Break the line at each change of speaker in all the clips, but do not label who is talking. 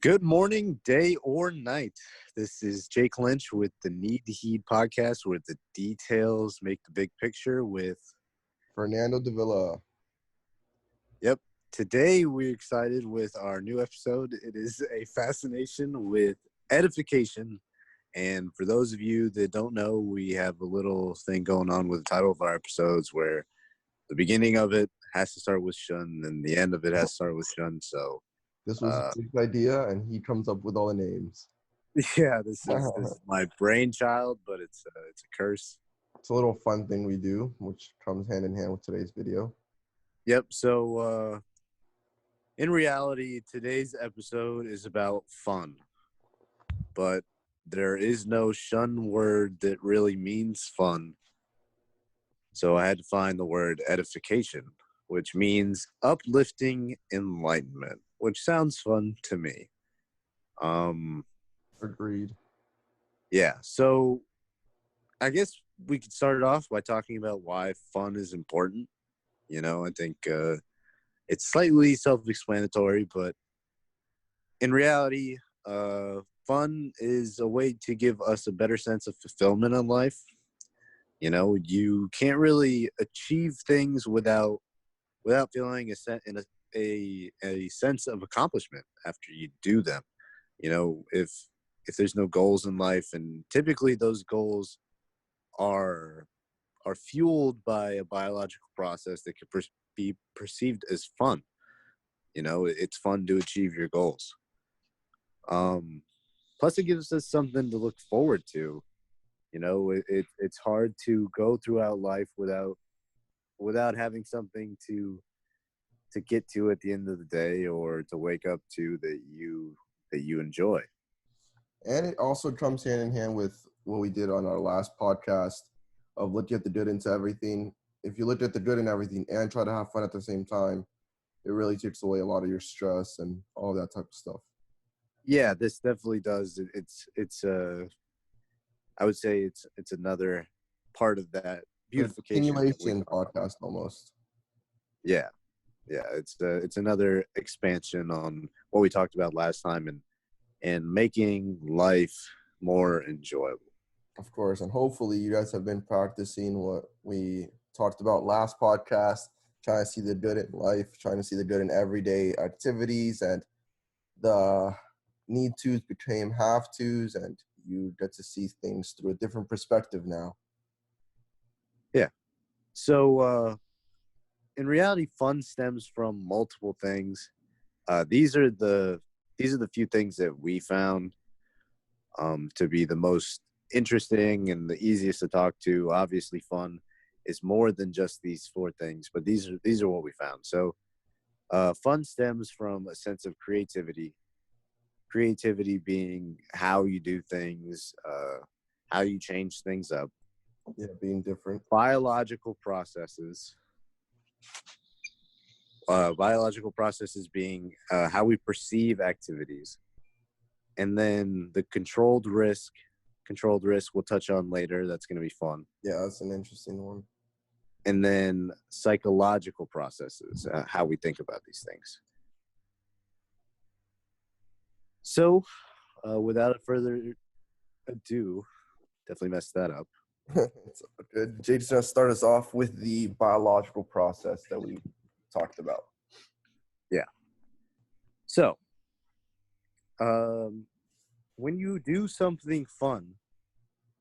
Good morning, day or night. This is Jake Lynch with the Need to Heed podcast, where the details make the big picture with
Fernando Davila.
Yep. Today we're excited with our new episode. It is a fascination with edification. And for those of you that don't know, we have a little thing going on with the title of our episodes where the beginning of it has to start with shun and the end of it has to start with shun. So
This was Jake's idea, and he comes up with all the names.
yeah, this is my brainchild, but it's a curse.
It's a little fun thing we do, which comes hand in hand with today's video.
Yep. So in reality, today's episode is about fun, but there is no shun word that really means fun. So I had to find the word edification, which means uplifting enlightenment, which sounds fun to me.
Agreed.
Yeah. So I guess we could start it off by talking about why fun is important. You know, I think it's slightly self-explanatory, but in reality, fun is a way to give us a better sense of fulfillment in life. You know, you can't really achieve things without feeling a sense of accomplishment after you do them. You know, if there's no goals in life, and typically those goals are fueled by a biological process that could be perceived as fun. You know, it's fun to achieve your goals. Plus, it gives us something to look forward to. You know, it's hard to go throughout life without having something to get to at the end of the day or to wake up to that you enjoy.
And it also comes hand in hand with what we did on our last podcast of looking at the good into everything. If you look at the good in everything and try to have fun at the same time, it really takes away a lot of your stress and all that type of stuff.
Yeah, this definitely does. It's I would say it's another part of that beautification.
Continuation podcast almost.
Yeah, it's another expansion on what we talked about last time and making life more enjoyable.
Of course, and hopefully you guys have been practicing what we talked about last podcast, trying to see the good in life, trying to see the good in everyday activities, and the need tos became have tos, and you get to see things through a different perspective now.
Yeah. So in reality, fun stems from multiple things. These are the few things that we found to be the most interesting and the easiest to talk to. Obviously, fun is more than just these four things, but these are what we found. So fun stems from a sense of creativity. Creativity being how you do things, how you change things up.
Yeah, being different.
Biological processes. Biological processes being how we perceive activities. And then the controlled risk we'll touch on later. That's going to be fun.
Yeah, that's an interesting one.
And then psychological processes, how we think about these things. So without further ado, definitely messed that up.
It's good. Jade's going to start us off with the biological process that we talked about.
Yeah. So when you do something fun,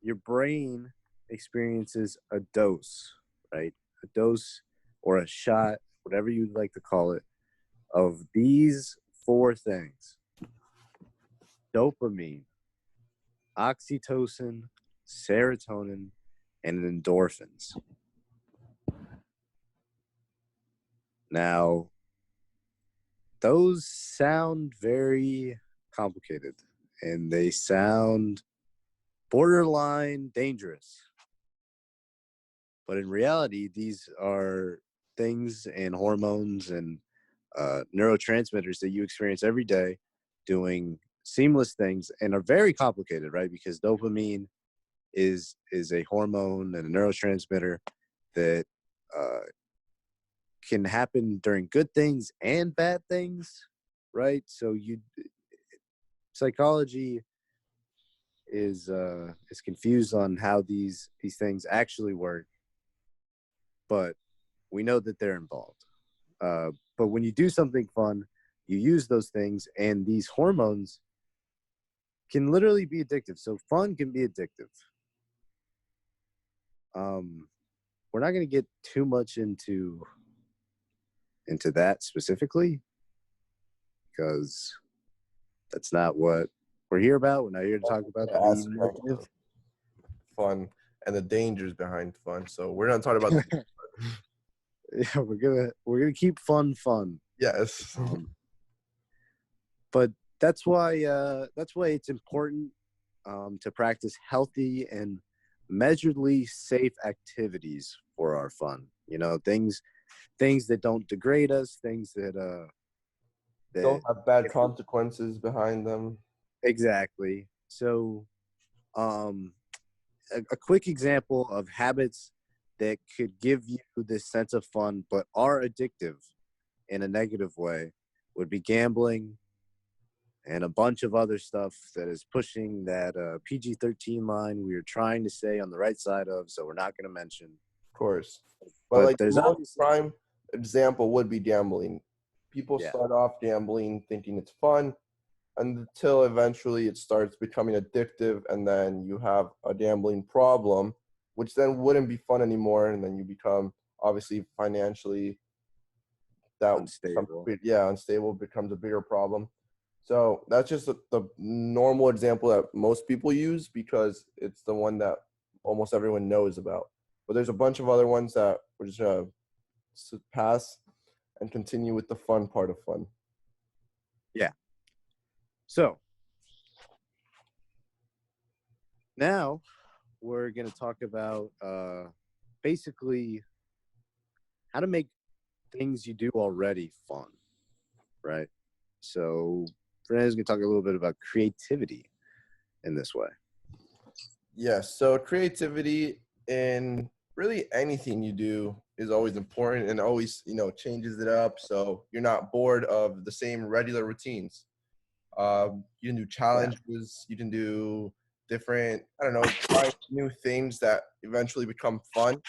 your brain experiences a dose, right? A dose or a shot, whatever you'd like to call it, of these four things: dopamine, oxytocin, serotonin, and endorphins. Now, those sound very complicated and they sound borderline dangerous. But in reality, these are things and hormones and neurotransmitters that you experience every day doing seamless things and are very complicated, right? Because dopamine is a hormone and a neurotransmitter that can happen during good things and bad things, right? So psychology is confused on how these things actually work, but we know that they're involved. But when you do something fun, you use those things, and these hormones can literally be addictive. So fun can be addictive. We're not going to get too much into that specifically, because that's not what we're here about. We're not here to talk about the being negative.
Fun and the dangers behind fun. So we're not talking about.
Yeah, we're gonna keep fun.
Yes.
But that's why it's important to practice healthy and measuredly safe activities for our fun. You know, things that don't degrade us, things that
don't have bad consequences behind them.
Exactly. So, a quick example of habits that could give you this sense of fun but are addictive in a negative way would be gambling and a bunch of other stuff that is pushing that PG-13 line we are trying to stay on the right side of, so we're not going to mention.
Of course. But like
there's
the most prime example would be gambling. People
Yeah.
start off gambling thinking it's fun until eventually it starts becoming addictive, and then you have a gambling problem, which then wouldn't be fun anymore, and then you become obviously financially
unstable.
Unstable becomes a bigger problem. So that's just the normal example that most people use because it's the one that almost everyone knows about. But there's a bunch of other ones that we're just going to pass and continue with the fun part of fun.
Yeah. So now we're going to talk about basically how to make things you do already fun, right? So Fernando's going to talk a little bit about creativity in this way.
Yes. So creativity in really anything you do is always important and always, changes it up. So you're not bored of the same regular routines. You can do challenges. You can do different, try new things that eventually become fun.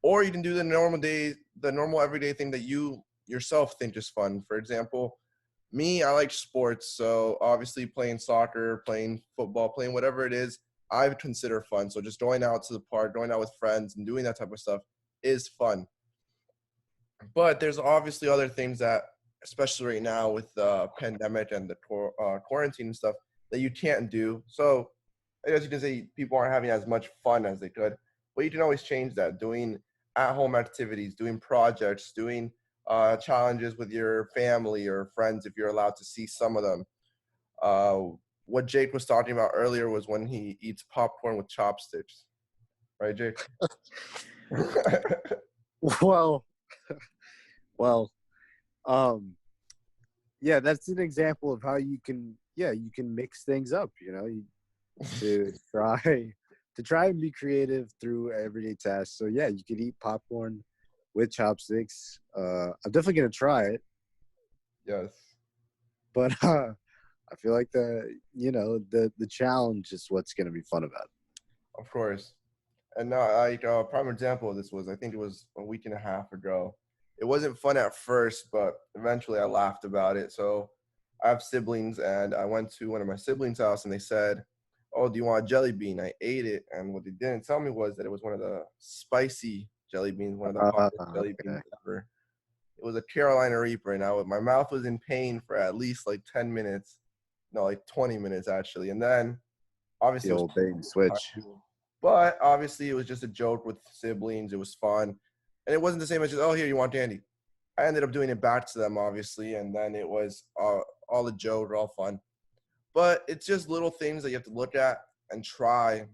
Or you can do the normal everyday thing that you yourself think is fun. For example, me, I like sports. So obviously playing soccer, playing football, playing whatever it is, I would consider fun. So just going out to the park, going out with friends and doing that type of stuff is fun. But there's obviously other things that, especially right now with the pandemic and the quarantine and stuff, that you can't do. So I guess you can say people aren't having as much fun as they could. But you can always change that. Doing at-home activities, doing projects, doing challenges with your family or friends if you're allowed to see some of them. What Jake was talking about earlier was when he eats popcorn with chopsticks. Right, Jake?
Well, yeah, that's an example of how you can mix things up, to try and be creative through everyday tasks. So yeah, you could eat popcorn with chopsticks. I'm definitely gonna try it.
Yes.
But I feel like the challenge is what's gonna be fun about it.
Of course. And now, prime example of this was, I think it was a week and a half ago. It wasn't fun at first, but eventually I laughed about it. So I have siblings, and I went to one of my siblings' house, and they said, "Oh, do you want a jelly bean?" I ate it, and what they didn't tell me was that it was one of the spicy jelly beans, one of the hottest jelly beans ever. It was a Carolina Reaper, and my mouth was in pain for at least like 10 minutes. No, like 20 minutes actually. And then obviously
the old bait and switch.
But obviously it was just a joke with siblings. It was fun. And it wasn't the same as just, "Oh, here, you want candy." I ended up doing it back to them, obviously. And then it was all a joke, all fun. But it's just little things that you have to look at and try.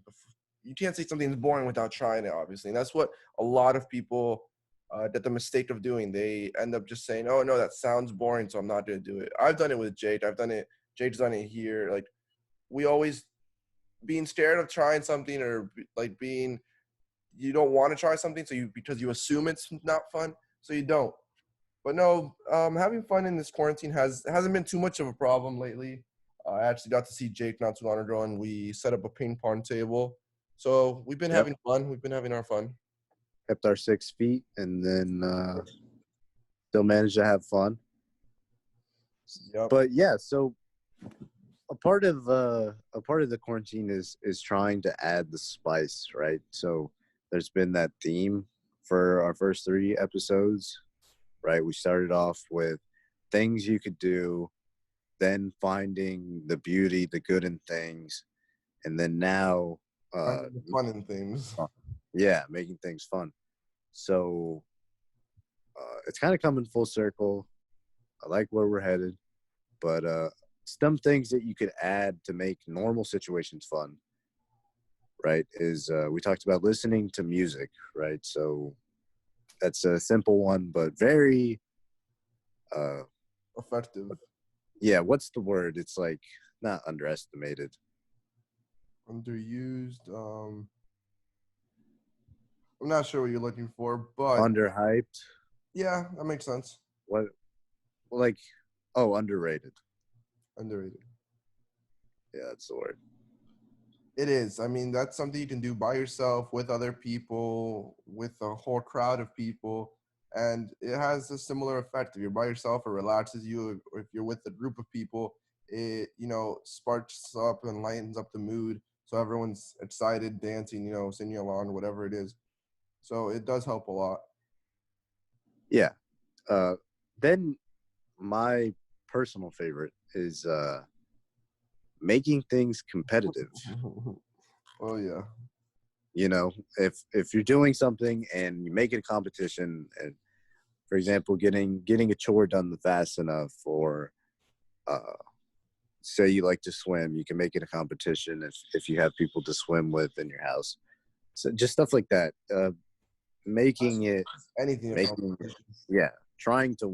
You can't say something's boring without trying it, obviously. And that's what a lot of people get the mistake of doing. They end up just saying, "Oh, no, that sounds boring, so I'm not going to do it." I've done it with Jake. Jake's done it here. Like, we always being scared of trying something, or like you don't want to try something, because you assume it's not fun, so you don't. But no, having fun in this quarantine hasn't been too much of a problem lately. I actually got to see Jake not too long ago, and we set up a ping pong table. So we've been
Yep.
having fun. We've been having our fun.
Kept our 6 feet, and then still managed to have fun.
Yep.
But yeah, so a part of the quarantine is trying to add the spice, right? So there's been that theme for our first 3 episodes, right? We started off with things you could do, then finding the beauty, the good in things, and then now,
Finding the fun in things.
yeah, making things fun. So it's kind of coming full circle. I like where we're headed, but some things that you could add to make normal situations fun, right? Is we talked about listening to music, right? So that's a simple one, but very,
Effective.
yeah. What's the word? It's like not underestimated.
Underused. I'm not sure what you're looking for, but
Underhyped.
yeah, that makes sense.
What? Like, oh, underrated.
Underrated.
Yeah, that's the word.
It is. I mean, that's something you can do by yourself, with other people, with a whole crowd of people, and it has a similar effect. If you're by yourself, it relaxes you. Or if you're with a group of people, it sparks up and lightens up the mood, so everyone's excited, dancing, singing along, whatever it is. So it does help a lot.
Yeah. Then my personal favorite is making things competitive.
Oh yeah.
You know, if you're doing something and you make it a competition, and for example, getting a chore done fast enough, or uh, say you like to swim, you can make it a competition if you have people to swim with in your house. So just stuff like that. Making it,
Anything a
making it,
competition.
yeah, trying to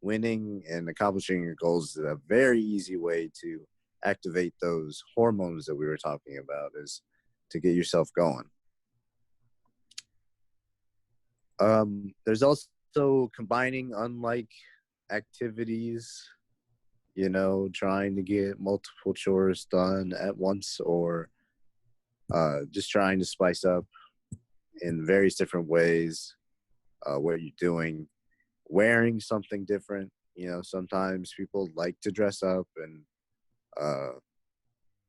winning and accomplishing your goals is a very easy way to activate those hormones that we were talking about, is to get yourself going. There's also combining unlike activities, trying to get multiple chores done at once, or just trying to spice up in various different ways what you're doing, wearing something different. Sometimes people like to dress up, and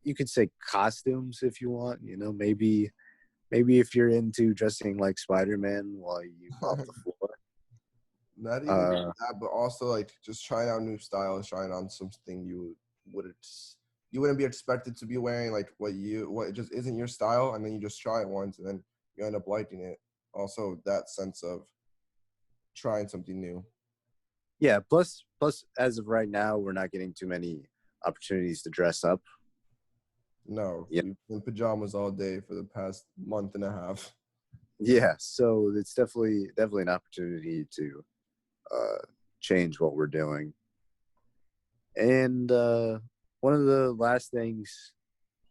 you could say costumes if you want. Maybe if you're into dressing like Spider-Man while you mop the floor.
Not even that, but also like just trying out new styles, trying on something you wouldn't be expected to be wearing, like what just isn't your style, and then you just try it once, and then you end up liking it. Also, that sense of trying something new.
Yeah. Plus, as of right now, we're not getting too many opportunities to dress up.
No,
Yeah.
we've been in pajamas all day for the past month and a half.
Yeah. So it's definitely an opportunity to change what we're doing. And one of the last things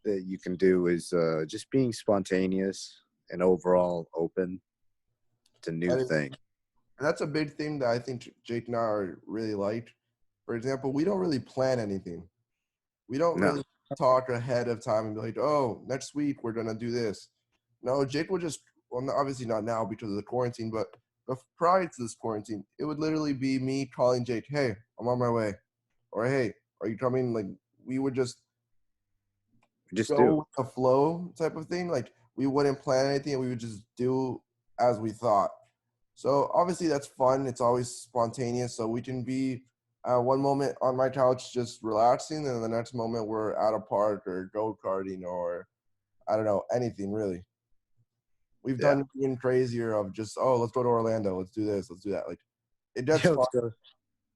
that you can do is just being spontaneous and overall open to new
That is,
things.
that's a big thing that I think Jake and I are really like. For example, we don't really plan anything. We don't
No.
really talk ahead of time and be like, oh, next week we're gonna do this. No, Jake would just, well, obviously not now because of the quarantine, but prior to this quarantine, it would literally be me calling Jake, hey, I'm on my way, or hey, are you coming? Like, we would just
Just
go
do.
with the flow type of thing. Like, we wouldn't plan anything, we would just do as we thought. So obviously that's fun. It's always spontaneous. So we can be one moment on my couch just relaxing, and the next moment we're at a park or go karting or I don't know, anything really. We've
Yeah.
done even crazier of just, oh, let's go to Orlando, let's do this, let's do that. Like, it gets
Yeah,
fun.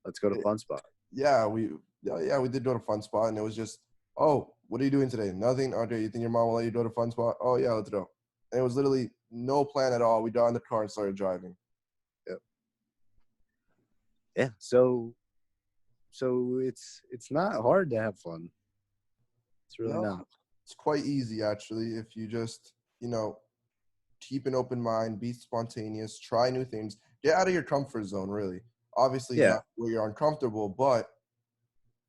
let's go to Fun Spot.
Yeah, we did go to Fun Spot, and it was just, oh, what are you doing today? Nothing. Okay, you think your mom will let you go to Fun Spot? Oh yeah, let's go. And it was literally no plan at all. We got in the car and started driving.
Yep. Yeah. So it's not hard to have fun. It's really
No,
not.
it's quite easy actually if you just, keep an open mind, be spontaneous, try new things, get out of your comfort zone really. Obviously
Yeah.
not where you're uncomfortable, but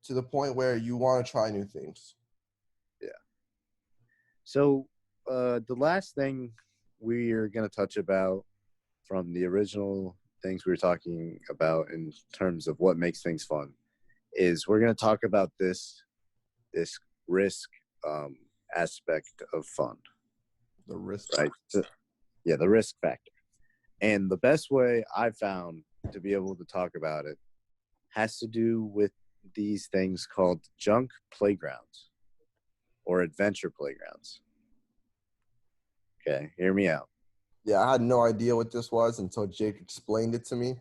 to the point where you want to try new things.
Yeah. So the last thing we are going to touch about from the original things we were talking about in terms of what makes things fun is we're going to talk about this risk aspect of fun.
The risk.
Right. So, yeah, the risk factor. And the best way I've found to be able to talk about it has to do with these things called junk playgrounds or adventure playgrounds. Okay, hear me out.
Yeah, I had no idea what this was until Jake explained it to me.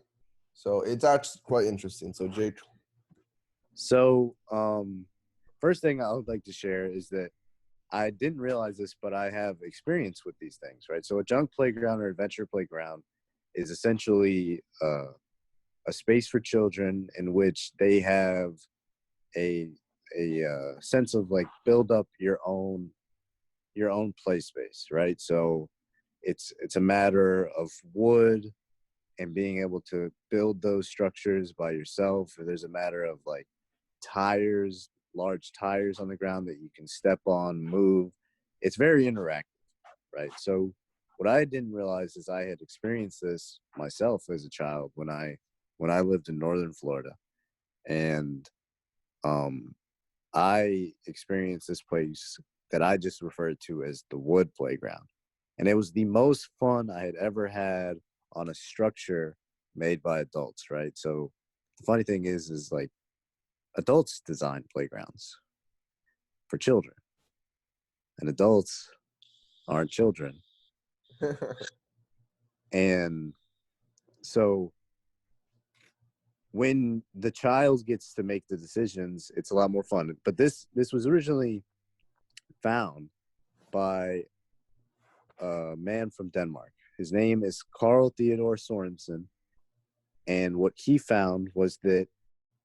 So it's actually quite interesting. So Jake.
So, first thing I would like to share is that I didn't realize this, but I have experience with these things, right? So a junk playground or adventure playground is essentially a space for children in which they have a sense of like build up your own play space, right? So it's a matter of wood and being able to build those structures by yourself. Or there's a matter of like tires, large tires on the ground that you can step on, move. It's very interactive, right? So what I didn't realize is I had experienced this myself as a child when I lived in northern Florida, and I experienced this place that I just referred to as the wood playground. And it was the most fun I had ever had on a structure made by adults, right? So the funny thing is like adults design playgrounds for children, and adults aren't children. And so when the child gets to make the decisions, it's a lot more fun. But this was originally found by a man from Denmark. His name is Carl Theodor Sorensen. And what he found was that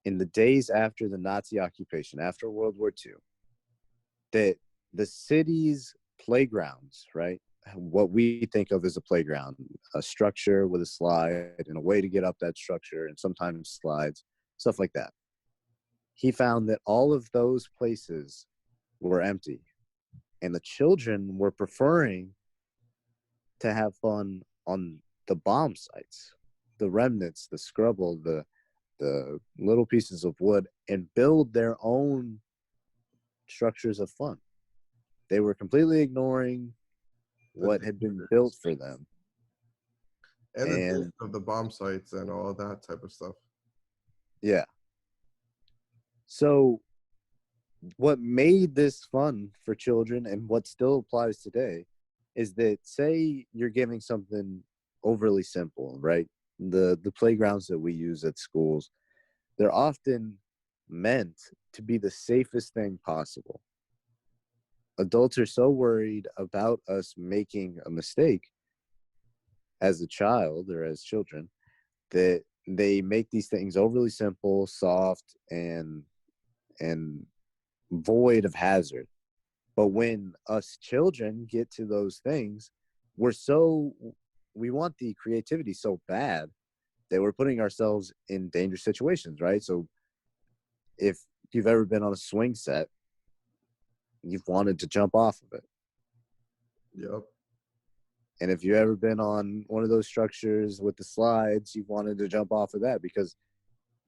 in the days after the Nazi occupation, after World War II, that the city's playgrounds, right? What we think of as a playground, a structure with a slide and a way to get up that structure, and sometimes slides, stuff like that. He found that all of those places were empty, and the children were preferring to have fun on the bomb sites, the remnants, the scrubble, the little pieces of wood, and build their own structures of fun. They were completely ignoring what had been built for them.
And the
And
danger of the bomb sites and all that type of stuff.
yeah. So what made this fun for children and what still applies today is that, say you're giving something overly simple, right? The playgrounds that we use at schools, they're often meant to be the safest thing possible. Adults are so worried about us making a mistake as a child or as children that they make these things overly simple, soft, and void of hazard. But when us children get to those things, we want the creativity so bad that we're putting ourselves in dangerous situations, right? So if you've ever been on a swing set, you've wanted to jump off of it.
Yep.
And if you've ever been on one of those structures with the slides, you've wanted to jump off of that because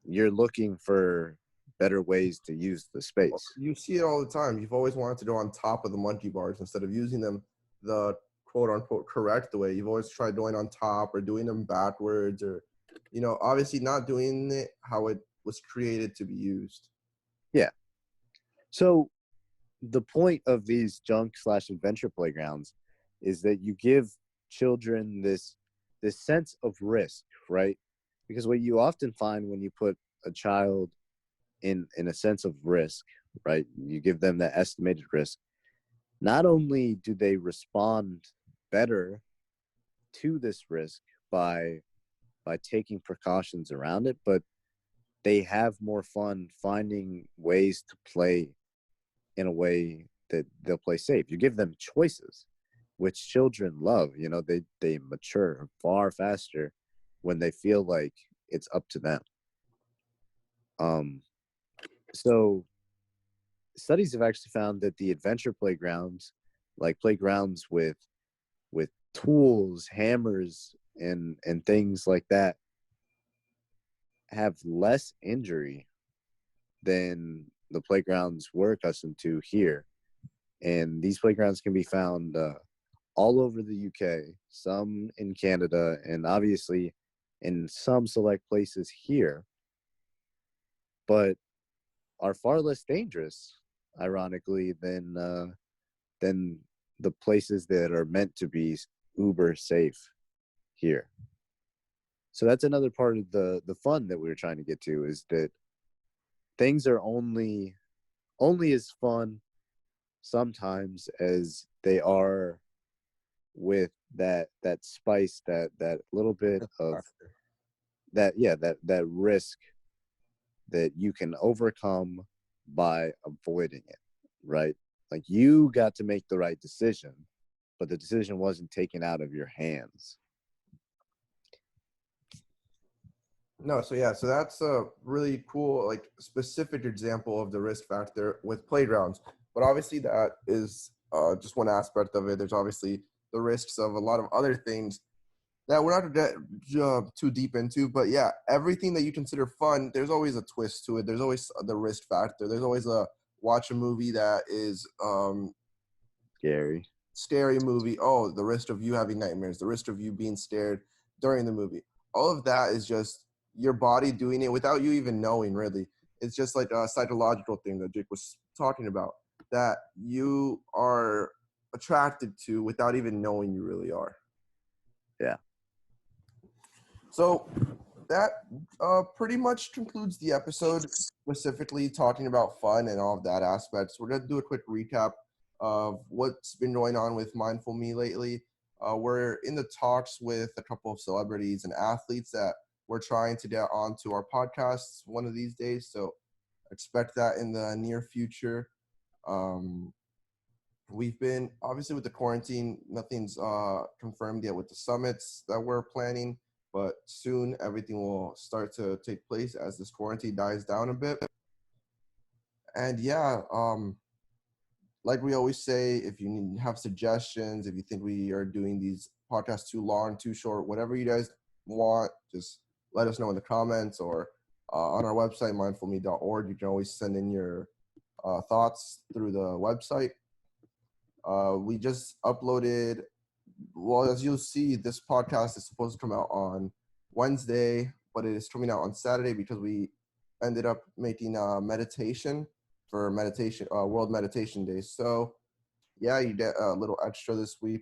you're looking for better ways to use the space.
You see it all the time. You've always wanted to go on top of the monkey bars instead of using them the quote unquote correct way. You've always tried going on top or doing them backwards, or, obviously not doing it how it was created to be used.
Yeah. So the point of these junk/adventure playgrounds is that you give children this sense of risk, right? Because what you often find when you put a child in a sense of risk, right? You give them that estimated risk. Not only do they respond better to this risk by taking precautions around it, but they have more fun finding ways to play in a way that they'll play safe. You give them choices, which children love. They mature far faster when they feel like it's up to them. So studies have actually found that the adventure playgrounds, like playgrounds with tools, hammers, and things like that, have less injury than the playgrounds we're accustomed to here. And these playgrounds can be found all over the UK, some in Canada, and obviously in some select places here, but are far less dangerous, ironically, than the places that are meant to be uber safe here. So that's another part of the fun that we were trying to get to, is that things are only as fun sometimes as they are with that spice, that little bit of that, yeah, that risk that you can overcome by avoiding it, right? Like, you got to make the right decision, but the decision wasn't taken out of your hands.
No, so yeah, so that's a really cool, like, specific example of the risk factor with playgrounds. But obviously, that is just one aspect of it. There's obviously the risks of a lot of other things that we're not going to get too deep into. But yeah, everything that you consider fun, there's always a twist to it. There's always the risk factor. There's always a watch a movie that is scary movie. Oh, the risk of you having nightmares, the risk of you being scared during the movie. All of that is just your body doing it without you even knowing, really. It's just like a psychological thing that Jake was talking about, that you are attracted to without even knowing you really are.
Yeah.
So that pretty much concludes the episode, specifically talking about fun and all of that aspects. We're going to do a quick recap of what's been going on with Mindful Me lately. We're in the talks with a couple of celebrities and athletes that we're trying to get onto our podcasts one of these days. So expect that in the near future. We've been, obviously, with the quarantine, nothing's confirmed yet with the summits that we're planning, but soon everything will start to take place as this quarantine dies down a bit. And yeah, like we always say, if you have suggestions, if you think we are doing these podcasts too long, too short, whatever you guys want, just let us know in the comments, or on our website, mindfulme.org. You can always send in your thoughts through the website. We just uploaded, well, as you'll see, this podcast is supposed to come out on Wednesday, but it is coming out on Saturday because we ended up making a meditation for meditation, World Meditation Day. So yeah, you get a little extra this week.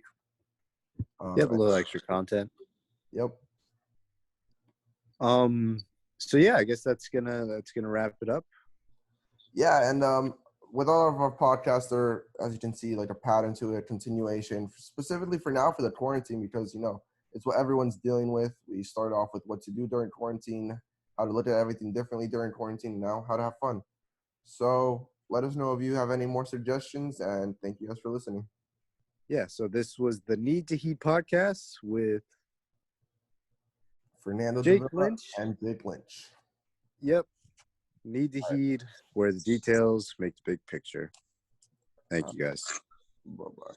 You have a little extra content.
Yep.
So yeah, I guess that's gonna wrap it up.
Yeah, and with all of our podcasts, there, as you can see, like a pattern to it, a continuation, specifically for now for the quarantine, because it's what everyone's dealing with. We started off with what to do during quarantine, how to look at everything differently during quarantine, and now how to have fun. So let us know if you have any more suggestions, and thank you guys for listening.
Yeah, so this was the Need to Heat podcast with
Fernando
Jake
Davila
Lynch
and Jake Lynch.
Yep. Need to heed where the details make the big picture. Thank you, guys.
Bye-bye.